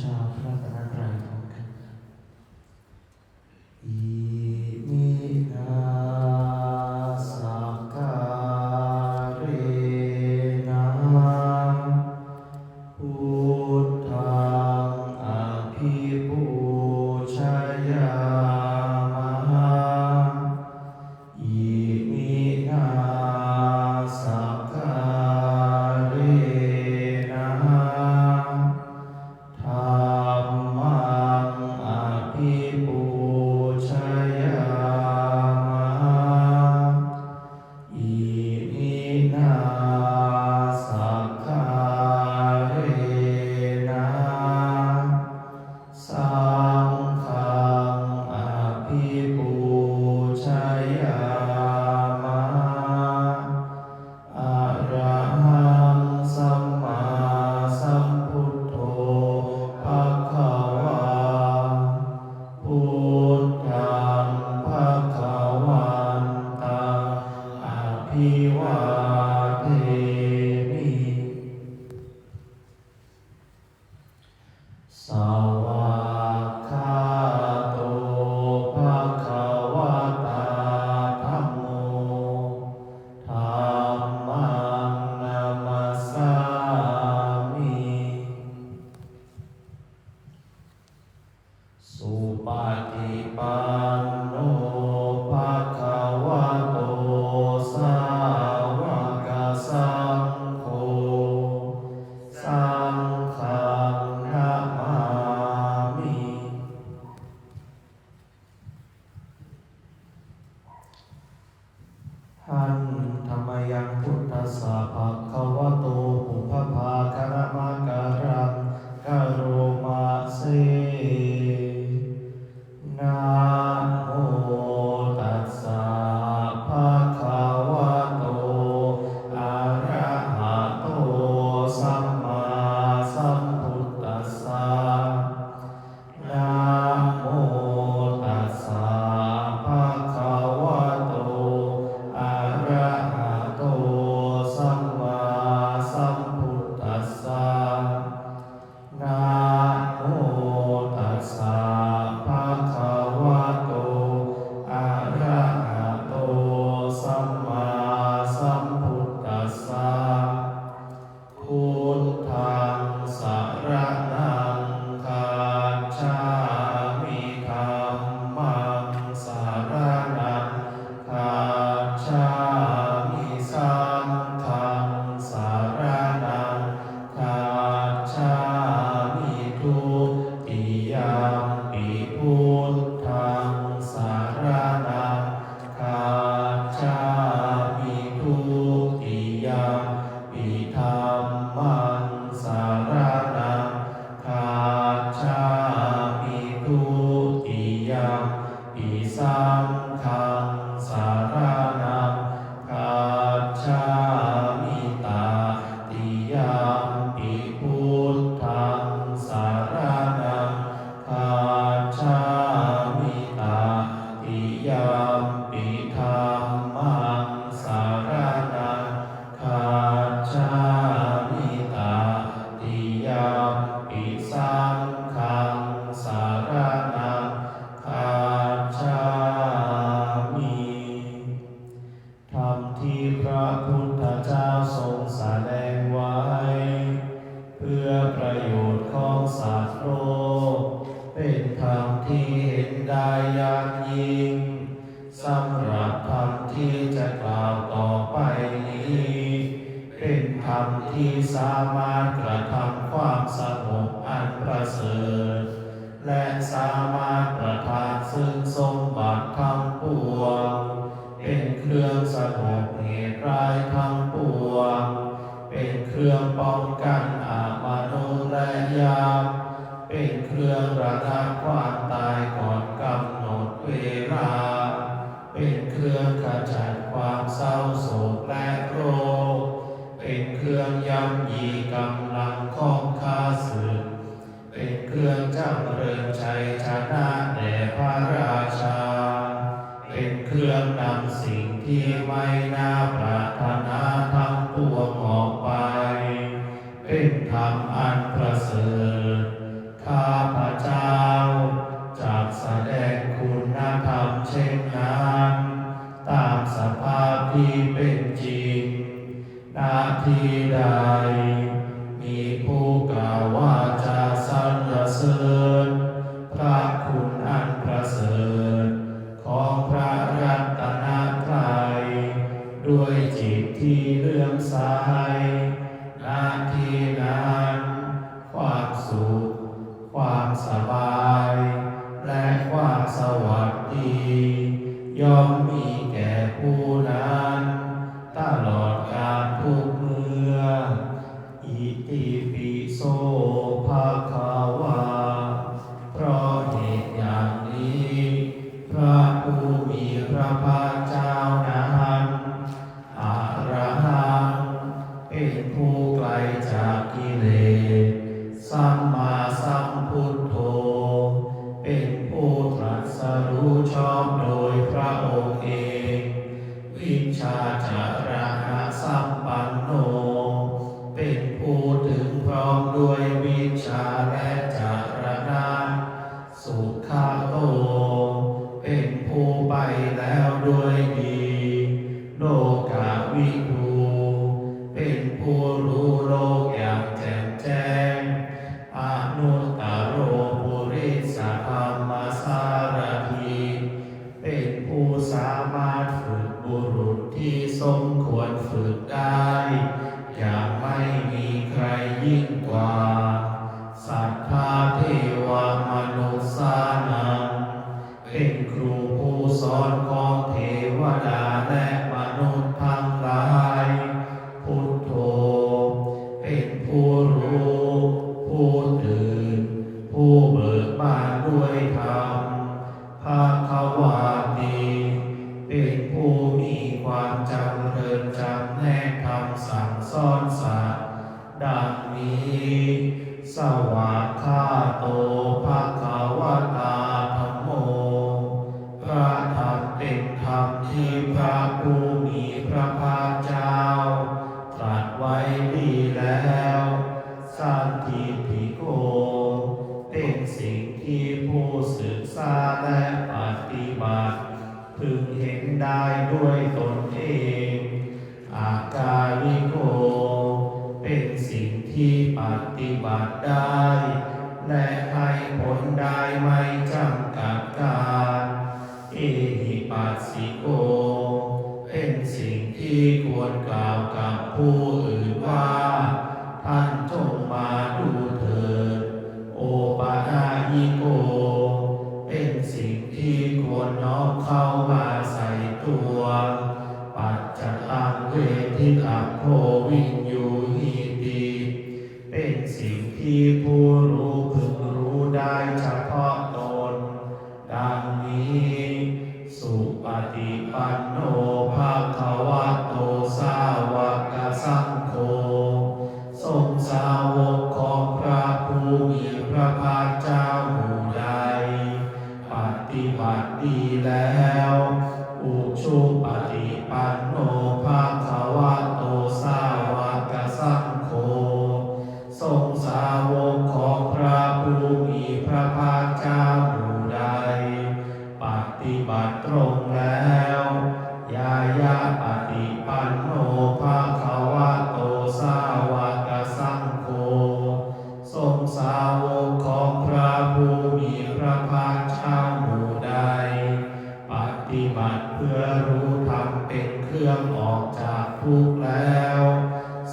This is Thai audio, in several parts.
ชาพระรัตนตรัยพร้อมกันอิมินาสักการะพุทธังอภิปูชยามะอิมินาสักการะธัมมังอภิปูชยามะอิมินาสักการะสังฆังอภิปูชยามะอะระหังสัมมาสัมพุทโธภคะวาพุทธังภคะวันตังอภิวาเทมิสวากขาโตภคะวะตาธัมโมธัมมังนามัสสามิสุปฏิปันโนภะคะวะโตสาวกสังโฆสังฆังนะมามิหันธรรมยังพุทธัสสะภะคะวะโตปุพพาคะมะการังกะโรมาเสนะโมตัสสะภะคะวะโตอะระหะโตสัมมาสัมพุทธัสสะนะโมตัสสะภะคะวะโตอะระหะโตสัมมาสัมพุทธัสสะนะโมตัสสะภะคะวะโตอะระหะโตสัมมาสัมพุทธัสสะพุทธังสรณังคัจฉามิธัมมังสรณังคัจฉามิสังฆังสรณังคัจฉามิทุติยมปิพุทธังสรณังคัจฉามิทุติยมปิธัมมังสรณังคัจฉามิทุติยมปิสังฆังสรณังคัจฉามิตติยมปิพุทธังสรณังคัจฉามิตติยมปิธัมมังสรณังคัจฉามิตติยมปิสังฆังสรณังคัจฉามิธรรมที่พระพุทธเจ้าทรงแสดงไว้เพื่อประโยชน์ของสัตว์โลกเป็นธรรมที่เห็นได้อย่างยิ่งสำหรับธรรมที่จะกล่าวต่อไปนี้เป็นธรรมที่สามารถกระทำความสงบอันประเสริฐและสามารถประทานซึ่งสมบัติทั้งปวงเป็นเครื่องสงบเหตุร้ายทั้งปวงเป็นเครื่องป้องกันอมนุษย์และยามเป็นเครื่องระงับความตายก่อนกำหนดเวลาเป็นเครื่องขจัดความเศร้าโศกและโรคเป็นเครื่องย่ำยีกำลังของข้าศึกเป็นเครื่องจำเริญชัยชนะแด่พระราชาเป็นเครื่องนำสิ่งที่ไม่น่าปรารถนาทั้งปวงออกไปเป็นธรรมอันประเสริฐ ธ ที่ใดมีผู้กล่าวว่าจะสรรเสริญพระคุณอันประเสริฐของพระรัตนตรัยด้วยจิตที่เลื่อมใสณที่นั้นความสุขความสบายและความสวัสดีย่อมมีแก่ผู้นั้นตลอดกาลทุกเมื่ออิติปิโสภะคะวาเพราะเหตุอย่างนี้พระผู้มีพระภาคเจ้านั้นอะระหังเป็นผู้ไกลจากกิเลสสัมมาสัมพุทโธเป็นผู้ตรัสรู้ชอบโดยพระองค์เองวิชชาจารณะสัมปันโนเป็นผู้ถึงพร้อมด้วยวิชชาและจารณะสุขโตเป็นผู้ไปแล้วด้วยดีโลกาวิทูเป็นผู้รู้โลกอย่างแจ่มแจ้งอนุตตโรปุริสธรรมสารถีเป็นผู้สามารถฝึกบุรุษที่สมควรฝึกได้อย่างไม่มีใครยิ่งกว่าสัทธาเทวมนุษย์สานังเป็นครูผู้สอนของเทวดาและมนุษย์ทั้งหลายพุทโธเป็นผู้รู้ผู้ตื่นผู้เบิกบานด้วยธรรมภควาติเป็นผู้มีความจำเริญจำแนกธรรมสั่งสอนสัตว์ดังนี้สวากขาโตภควตาธัมโมพระธรรมเป็นธรรมที่พระผู้มีพระภาคเจ้าตรัสไว้ดีแล้วสันทิฏฐิโกเป็นสิ่งที่ผู้ศึกษาและปฏิบัติพึงเห็นได้ด้วยตนเองอากาลิโกเป็นสิ่งที่ปฏิบัติได้และให้ผลได้ไม่จำกัดการเอหิปัสสิโกเป็นสิ่งที่ควรกล่าวกับผู้อื่นว่าท่านจงมาดูเถิดโอปาญิโกเป็นสิ่งที่ควรน้อมเข้ามาใส่ตัวปัจจตังเวทิตังโควินยูหิติเป็นสิ่งที่ผู้รู้พึงรู้ได้เฉพาะตนดังนี้สุปฏิปันโนภควโตสาวกสังโฆทรงสาวกของพระผู้มีพระภาคเจ้าหมู่ใดปฏิบัติดีแล้วอุชุปฏิปันโนภควโตสาวกสังโฆทรงสาวกของพระผู้มีพระภาคเจ้าหมู่ใดปฏิบัติตรงแล้วยายาปฏิปันโนภควโตสาวกสังโฆทรงสาวกของพระผู้มีพระภาคเจ้าหมู่ใดปฏิบัติเพื่อรู้ธรรมเป็นเครื่องออกจากทุกข์แล้ว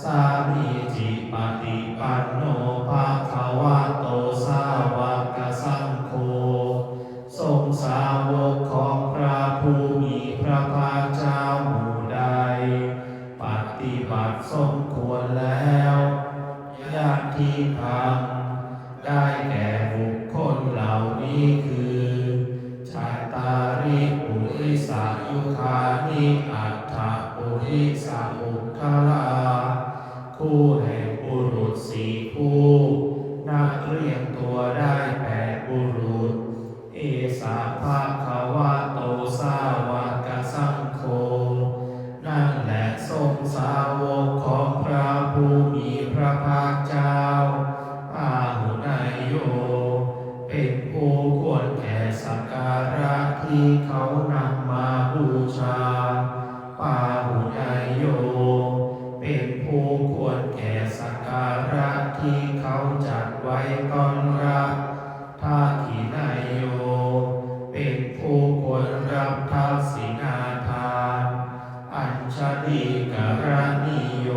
สามีจิปฏิปันโนภควโตสาวกสังโฆทรงสาวกของพระผู้มีพระภาคเจ้าหมู่ใดปฏิบัติสมควรแล้วญาติธรรมได้แก่บุคคลเหล่านี้คือชาตาริปุริสายุคานิอัตถปุริสาอุคคลาคู่แห่งบุรุษสี่คู่นักเรียงตัวได้8บุรุษเอสาภะคะวะโตสาวกสังโฆนั่นแหละทรงสาวกของพระผู้มีพระภาคเจ้าอาหุนายโยเป็นผู้ควรแก่สักการะที่เขานำมาบูชาปาหุนายโยเป็นผู้ค ควรแก่สักการะที่เขาจัดไว้ต้อนรับท่าทีนายโยเป็นผู้ควรรับทักษิณาทานอัญชลีกรณีโย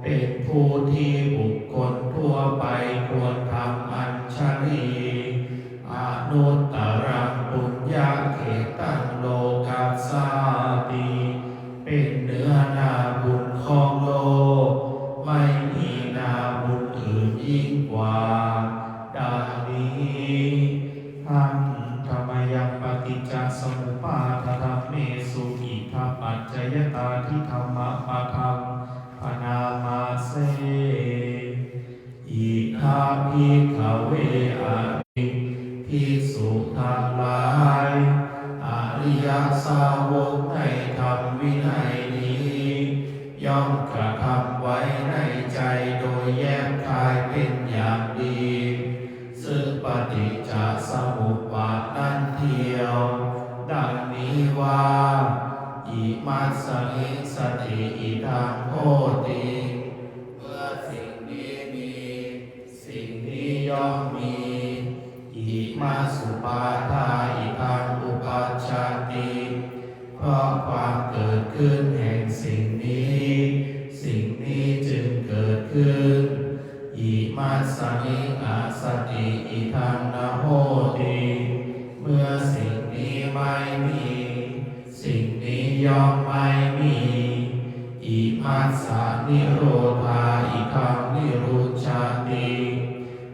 เป็นผู้ที่บุคคลทั่วไปควรทำอัญชลีอนุตตรังปุญญาเขตังโลกัสสาติเป็นเนื้อนาบุญของโลกไม่มีนาบุญอื่นยิ่งกว่าดังนี้ทันธรรมยังปฏิจจสมุปบาทธรรมเมสุอิทัปปัจจยตาทิธรรมะปะทังปนามาเสอิทาภิกขเวอะภิกษุทั้งหลายอริยสาวกในธรรมวินัยนี้ย่อมกระทำไว้ในใจโดยแยกคายเป็นอย่างดีซึ่งปฏิจจสมุปบาทนั้นเทียวดังนี้ว่าอิมัสสมิสติอิทังโหติเมื่อสิ่งนี้มีสิ่งนี้ย่อมมีอิมัสสุปาทาอิทังอุปัชฌาติเพราะความเกิดขึ้นแห่งสิ่งนี้สิ่งนี้จึงเกิดขึ้นอิมัสสมิอาสติอิทังนะโหติเมื่อสิ่งนี้ไม่มีสิ่งนี้ย่อมไม่มีอิมัสสานิโรธาอิทังนิรุจจติ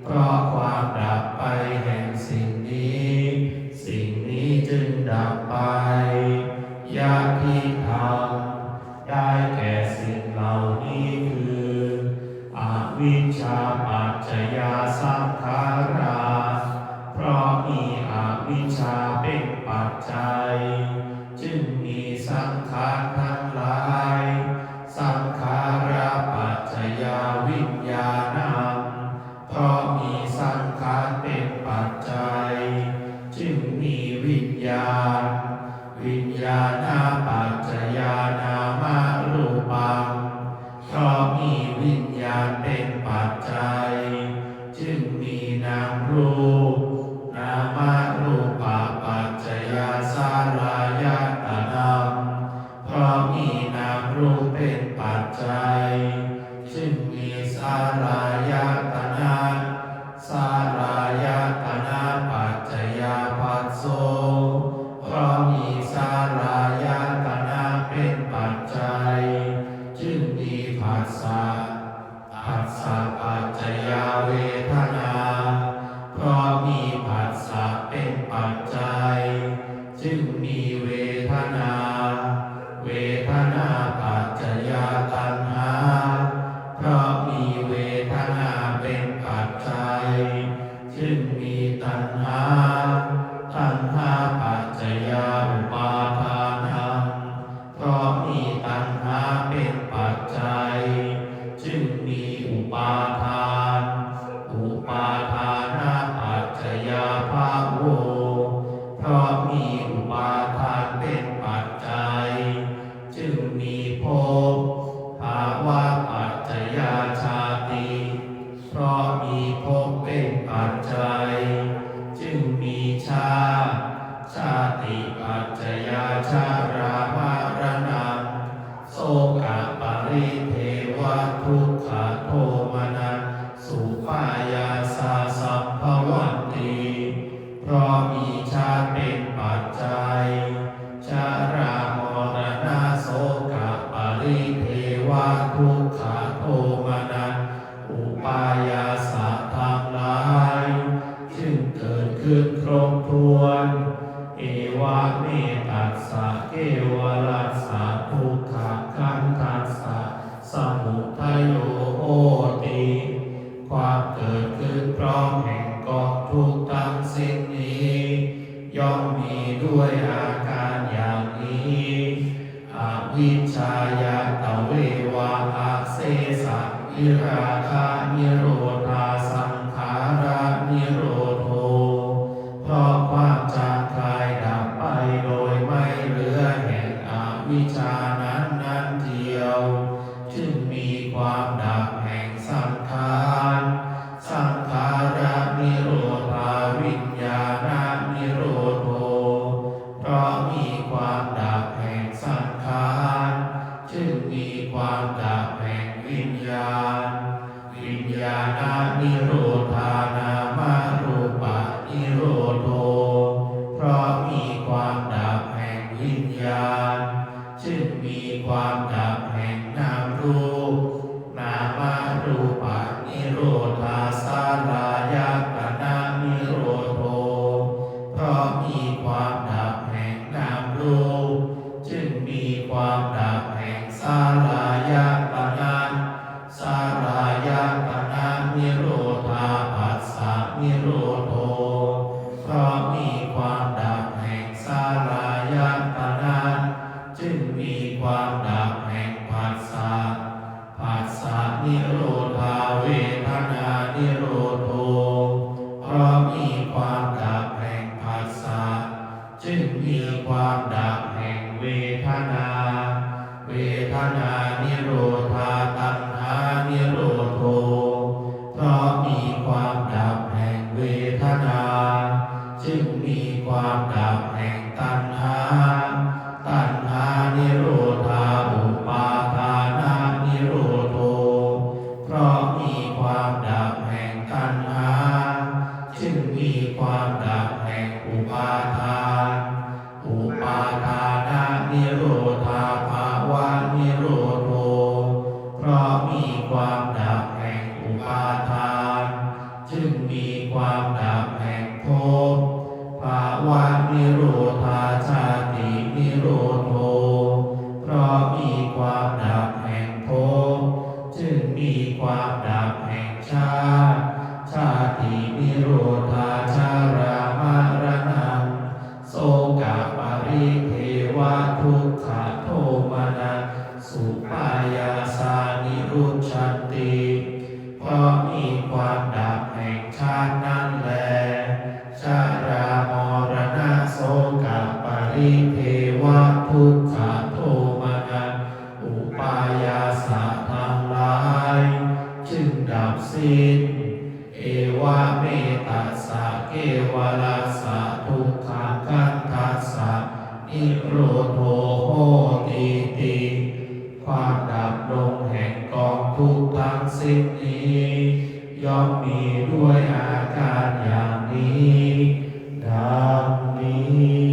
เพราะความดับไปแห่งสิ่งนี้สิ่งนี้จึงดับไปยะทิธรรมได้แก่สิ่งเหล่านี้คืออวิชชาปัจจยาสังขาราเพราะมีอวิชชาเป็นปัจจัยจึงมีสังขารทั้งหลายสังขาราปัจจยาวิญญาณังเพราะมีสังขารเป็นปัจจัยจึงมีวิญญาณวิญญาณปัจจยานามารูปังเพราะมีวิญญาณเป็นปัจจัยจึงมีนามรูปนามารูปปัจจยาสาลายตนะเพราะมีนามรูปเป็นปัจจัยจึงมีสาลายตนะสาลายตนะปัจจยาภัสโสเพราะมีสาลายตนะเป็นปัจจัยจึงมีผัสสะผัสสะปัจจยาเวทนาเพราะมีผัสสะเป็นปัจจัยจึงมีเวทนาเวทนาปัจจยาตัณหาเพราะมีเวทนาเป็นปัจจัยจึงมีตัณหาตัณหาปัจจยาอุปาทานังเพราะมีตัณหาเป็นปัจจัยจึงมีอุปาทานอุปาทานาปัจจยาภาโวเพราะมีอุปาทานเป็นปัจจัยจึงมีภพภาวะปัจจยาชาติเพราะมีภพเป็นปัจจัยจึงมีชาติปัจจยาชารามรณะโสกปริเทวทุกขโทมนัสสุปายาสาสัพพวันติเพราะมีชาติเป็นปัจจัยชารามรณะโสกปริเทวทุกขโทมนัสอุปายาสะทั้งหลายจึงเกิดขึ้นครบถ้วนเอวะเมตัสสะเกวรัสสะทุกขขันธัสสะสมุทัยโยโหติความเกิดขึ้นพร้อมแห่งกองทุกข์ทั้งสิ้นนี้ย่อมมีด้วยอาการอย่างนี้อวิชชายาตเววะอาเสสะวิราคะนิโรธาสังขารานิโรโธเพราะความจางคลายดับไปโดยไม่เหลือแห่งอวิชชานั้นเทียวจึงมีความ ความดับแห่งสังขารสังขารนิโรธาวิญญาณนิโรโธเพราะมีความดับแห่งสังขารจึงมีความดับแห่งวิญญาณวิญญาณนิโรธานามรูปะนิโรโธเพราะมีความดับแห่งวิญญาณจึงมีความดับแห่งนามรูปนามรูปะนิโรธาสาลายตนะนิโรโธเพราะมีความดับแห่งนามรูปจึงมีความดับแห่งสาลายตนะสาลายตนะนิโรธาปัสสะนิโรโธเพราะมีความดับแห่งสาลายตนะจึงมีความดับแห่งผัสสะผัสสะนิโรธาเวทนานิโรโธเพราะมีความดับแห่งผัสสะจึงมีความดับแห่งเวทนาเวทนานิโรธาตัณหานิโรโธเพราะมีความดับแห่งเวทนาจึงมีความดับแห่งตัณหาตัณหานิโรธาอุปาทานานิโรโธเพราะมีความดับแห่งตัณหาจึงมีความดับแห่งอุปาทานอุปาทานานิโรธาภาวะนิโรโธเพราะมีความดับแห่งอุปาทานจึงมีความดับแห่งภพภาวะนิโรธาชาตินิโรโธเพราะมีความดับแห่งภพจึงมีความดับแห่งชาติชาตินิโรธาชารามรณะโสกปริเทวทุกขโทมนัสสุปายาสานิรุชชันติเพราะมีความดับแห่งชาตินั้นแลชารามรณะโสกปริเทวทุกขโทมนัสอุปายาสาทั้งหลายจึงดับสิ้นเอวะเมตัสสะเกวลัสสะทุกขคันธัสสะนิโรโธโหติติความดับลงแห่งกองทุกข์ทั้งสิ้นนี้ย่อมมีด้วยอาการอย่างนี้ดังนี้